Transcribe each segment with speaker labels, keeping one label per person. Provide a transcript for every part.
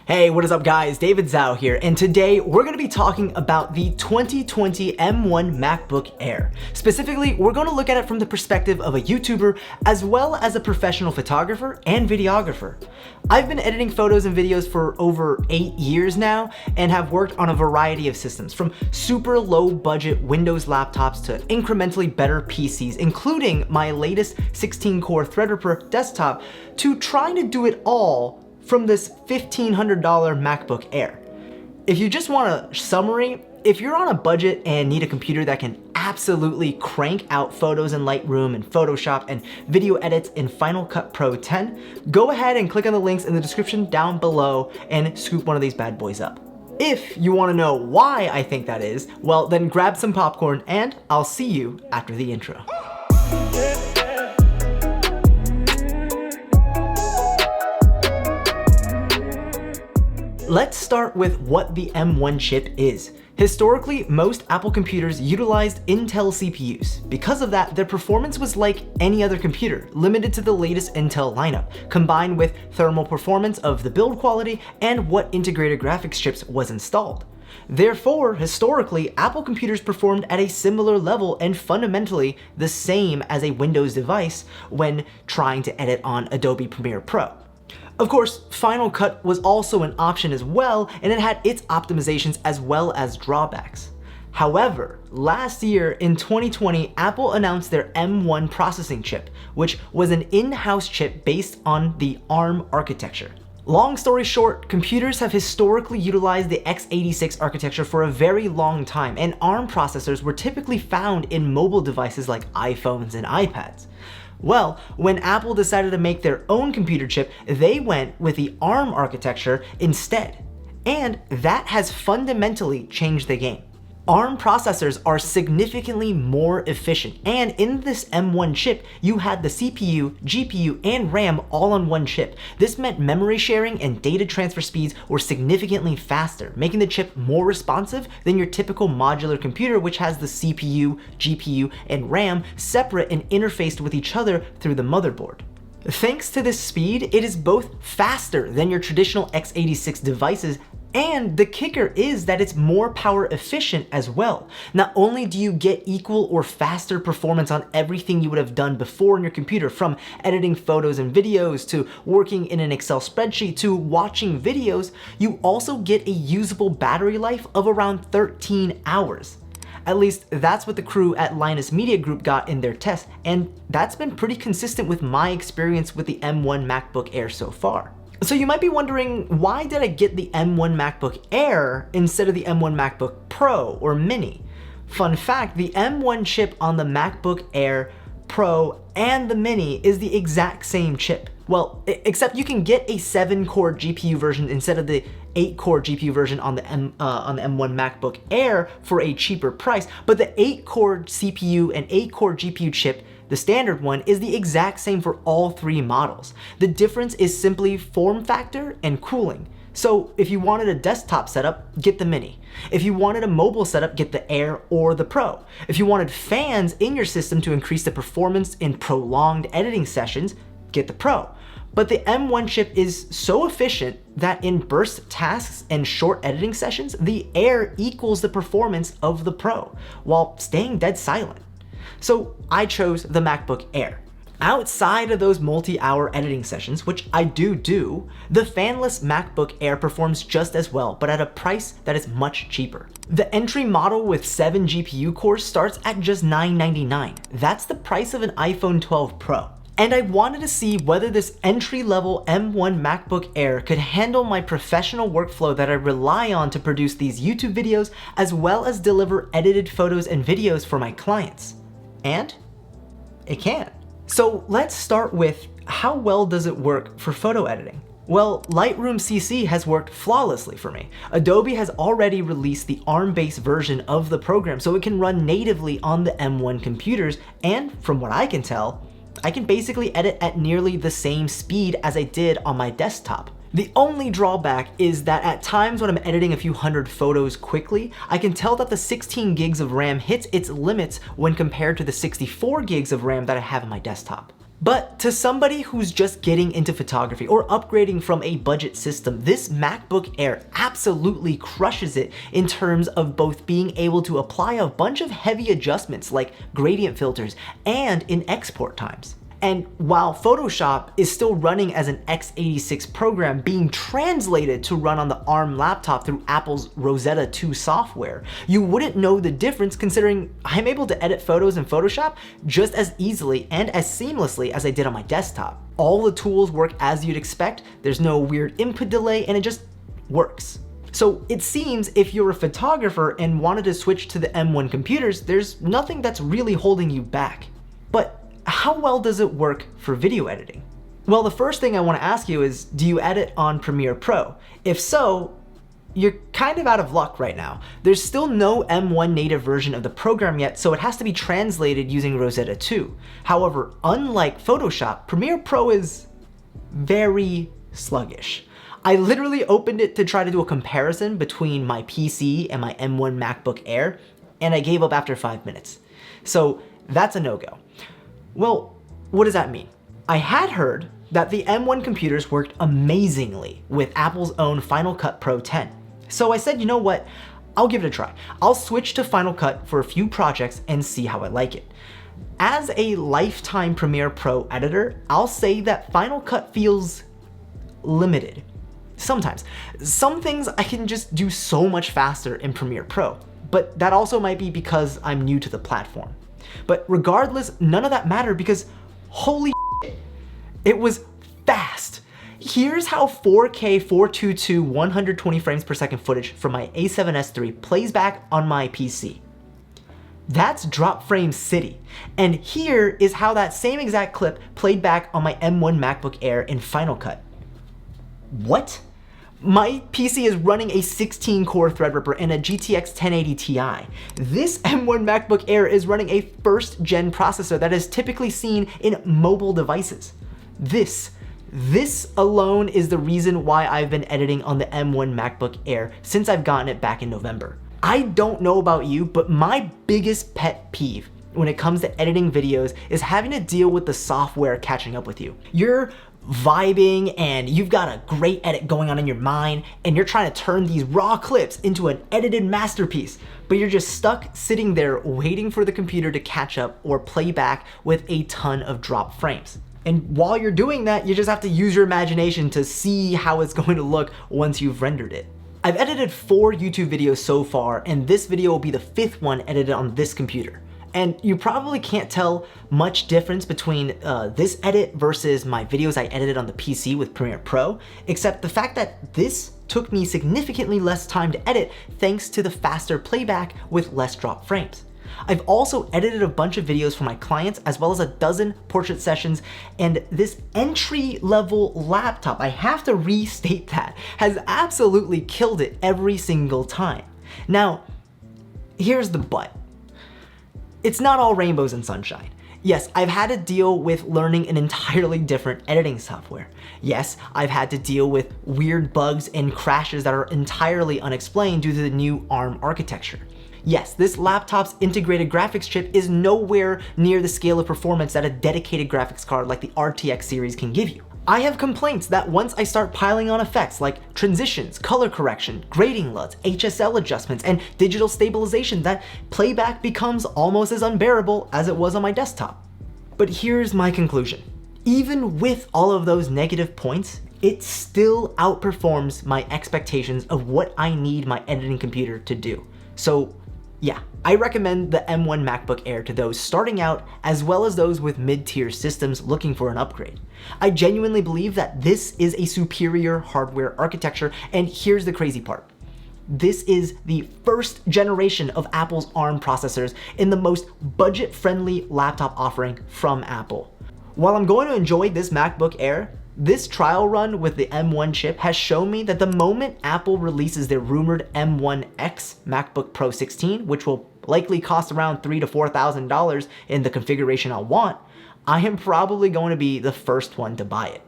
Speaker 1: Hey, what is up guys? David Zhao here, and today we're going to be talking about the 2020 M1 MacBook Air. Specifically, we're going to look at it from the perspective of a YouTuber as well as a professional photographer and videographer. I've been editing photos and videos for over 8 years now and have worked on a variety of systems, from super low budget Windows laptops to incrementally better PCs, including my latest 16-core Threadripper desktop, to trying to do it all from this $1,500 MacBook Air. If you just want a summary, if you're on a budget and need a computer that can absolutely crank out photos in Lightroom and Photoshop and video edits in Final Cut Pro 10, go ahead and click on the links in the description down below and scoop one of these bad boys up. If you want to know why I think that is, well then grab some popcorn and I'll see you after the intro. Let's start with what the M1 chip is. Historically, most Apple computers utilized Intel CPUs. Because of that, their performance was like any other computer, limited to the latest Intel lineup, combined with thermal performance of the build quality and what integrated graphics chips was installed. Therefore, historically, Apple computers performed at a similar level and fundamentally the same as a Windows device when trying to edit on Adobe Premiere Pro. Of course, Final Cut was also an option as well, and it had its optimizations as well as drawbacks. However, last year in 2020, Apple announced their M1 processing chip, which was an in-house chip based on the ARM architecture. Long story short, computers have historically utilized the x86 architecture for a very long time, and ARM processors were typically found in mobile devices like iPhones and iPads. Well, when Apple decided to make their own computer chip, they went with the ARM architecture instead. And that has fundamentally changed the game. ARM processors are significantly more efficient, and in this M1 chip, you had the CPU, GPU, and RAM all on one chip. This meant memory sharing and data transfer speeds were significantly faster, making the chip more responsive than your typical modular computer, which has the CPU, GPU, and RAM separate and interfaced with each other through the motherboard. Thanks to this speed, it is both faster than your traditional x86 devices, and the kicker is that it's more power efficient as well. Not only do you get equal or faster performance on everything you would have done before on your computer, from editing photos and videos to working in an Excel spreadsheet to watching videos, you also get a usable battery life of around 13 hours. At least that's what the crew at Linus Media Group got in their test, and that's been pretty consistent with my experience with the M1 MacBook Air so far. So you might be wondering, why did I get the M1 MacBook Air instead of the M1 MacBook Pro or Mini? Fun fact, the M1 chip on the MacBook Air, Pro, and the Mini is the exact same chip. Well, except you can get a 7-core GPU version instead of the 8-core GPU version on the M1 MacBook Air for a cheaper price, but the 8-core CPU and 8-core GPU chip, the standard one, is the exact same for all three models. The difference is simply form factor and cooling. So if you wanted a desktop setup, get the Mini. If you wanted a mobile setup, get the Air or the Pro. If you wanted fans in your system to increase the performance in prolonged editing sessions, get the Pro. But the M1 chip is so efficient that in burst tasks and short editing sessions, the Air equals the performance of the Pro while staying dead silent. So I chose the MacBook Air. Outside of those multi-hour editing sessions, which I do, the fanless MacBook Air performs just as well, but at a price that is much cheaper. The entry model with 7 GPU cores starts at just $999. That's the price of an iPhone 12 Pro. And I wanted to see whether this entry-level M1 MacBook Air could handle my professional workflow that I rely on to produce these YouTube videos, as well as deliver edited photos and videos for my clients. And it can. So let's start with, how well does it work for photo editing? Well, Lightroom CC has worked flawlessly for me. Adobe has already released the ARM-based version of the program, so it can run natively on the M1 computers, and from what I can tell, I can basically edit at nearly the same speed as I did on my desktop. The only drawback is that at times when I'm editing a few hundred photos quickly, I can tell that the 16 gigs of RAM hits its limits when compared to the 64 gigs of RAM that I have on my desktop. But to somebody who's just getting into photography or upgrading from a budget system, this MacBook Air absolutely crushes it in terms of both being able to apply a bunch of heavy adjustments like gradient filters and in export times. And while Photoshop is still running as an x86 program being translated to run on the ARM laptop through Apple's Rosetta 2 software, you wouldn't know the difference considering I'm able to edit photos in Photoshop just as easily and as seamlessly as I did on my desktop. All the tools work as you'd expect, there's no weird input delay, and it just works. So it seems if you're a photographer and wanted to switch to the M1 computers, there's nothing that's really holding you back. But how well does it work for video editing? Well, the first thing I want to ask you is, do you edit on Premiere Pro? If so, you're kind of out of luck right now. There's still no M1 native version of the program yet, so it has to be translated using Rosetta 2. However, unlike Photoshop, Premiere Pro is very sluggish. I literally opened it to try to do a comparison between my PC and my M1 MacBook Air, and I gave up after 5 minutes. So that's a no-go. Well, what does that mean? I had heard that the M1 computers worked amazingly with Apple's own Final Cut Pro 10. So I said, you know what? I'll give it a try. I'll switch to Final Cut for a few projects and see how I like it. As a lifetime Premiere Pro editor, I'll say that Final Cut feels limited. Sometimes. Some things I can just do so much faster in Premiere Pro, but that also might be because I'm new to the platform. But regardless, none of that mattered because holy shit, it was fast. Here's how 4K 422 120 frames per second footage from my A7S III plays back on my PC. That's drop frame city. And here is how that same exact clip played back on my M1 MacBook Air in Final Cut. What? My PC is running a 16-core Threadripper and a GTX 1080 Ti. This M1 MacBook Air is running a first-gen processor that is typically seen in mobile devices. This alone is the reason why I've been editing on the M1 MacBook Air since I've gotten it back in November. I don't know about you, but my biggest pet peeve when it comes to editing videos is having to deal with the software catching up with you. You're vibing and you've got a great edit going on in your mind and you're trying to turn these raw clips into an edited masterpiece, but you're just stuck sitting there waiting for the computer to catch up or play back with a ton of drop frames. And while you're doing that, you just have to use your imagination to see how it's going to look once you've rendered it. I've edited 4 YouTube videos so far, and this video will be the 5th one edited on this computer. And you probably can't tell much difference between this edit versus my videos I edited on the PC with Premiere Pro, except the fact that this took me significantly less time to edit thanks to the faster playback with less drop frames. I've also edited a bunch of videos for my clients as well as a dozen portrait sessions, and this entry-level laptop, I have to restate that, has absolutely killed it every single time. Now, here's the but. It's not all rainbows and sunshine. Yes, I've had to deal with learning an entirely different editing software. Yes, I've had to deal with weird bugs and crashes that are entirely unexplained due to the new ARM architecture. Yes, this laptop's integrated graphics chip is nowhere near the scale of performance that a dedicated graphics card like the RTX series can give you. I have complaints that once I start piling on effects like transitions, color correction, grading LUTs, HSL adjustments, and digital stabilization, that playback becomes almost as unbearable as it was on my desktop. But here's my conclusion. Even with all of those negative points, it still outperforms my expectations of what I need my editing computer to do. So yeah, I recommend the M1 MacBook Air to those starting out as well as those with mid-tier systems looking for an upgrade. I genuinely believe that this is a superior hardware architecture, and here's the crazy part. This is the first generation of Apple's ARM processors in the most budget-friendly laptop offering from Apple. While I'm going to enjoy this MacBook Air, this trial run with the M1 chip has shown me that the moment Apple releases their rumored M1X MacBook Pro 16, which will likely cost around $3,000 to $4,000 in the configuration I want, I am probably going to be the first one to buy it.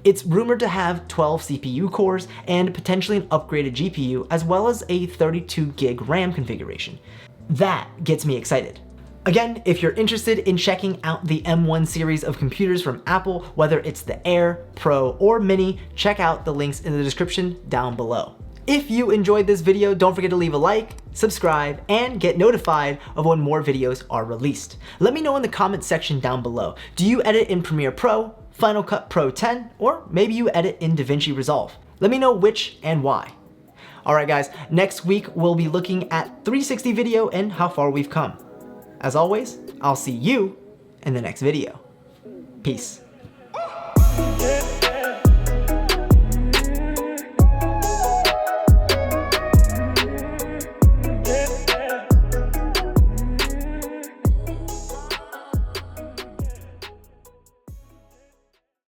Speaker 1: It's rumored to have 12 CPU cores and potentially an upgraded GPU, as well as a 32 gig RAM configuration. That gets me excited. Again, if you're interested in checking out the M1 series of computers from Apple, whether it's the Air, Pro, or Mini, check out the links in the description down below. If you enjoyed this video, don't forget to leave a like, subscribe, and get notified of when more videos are released. Let me know in the comments section down below. Do you edit in Premiere Pro, Final Cut Pro 10, or maybe you edit in DaVinci Resolve? Let me know which and why. Alright guys, next week we'll be looking at 360 video and how far we've come. As always, I'll see you in the next video. Peace.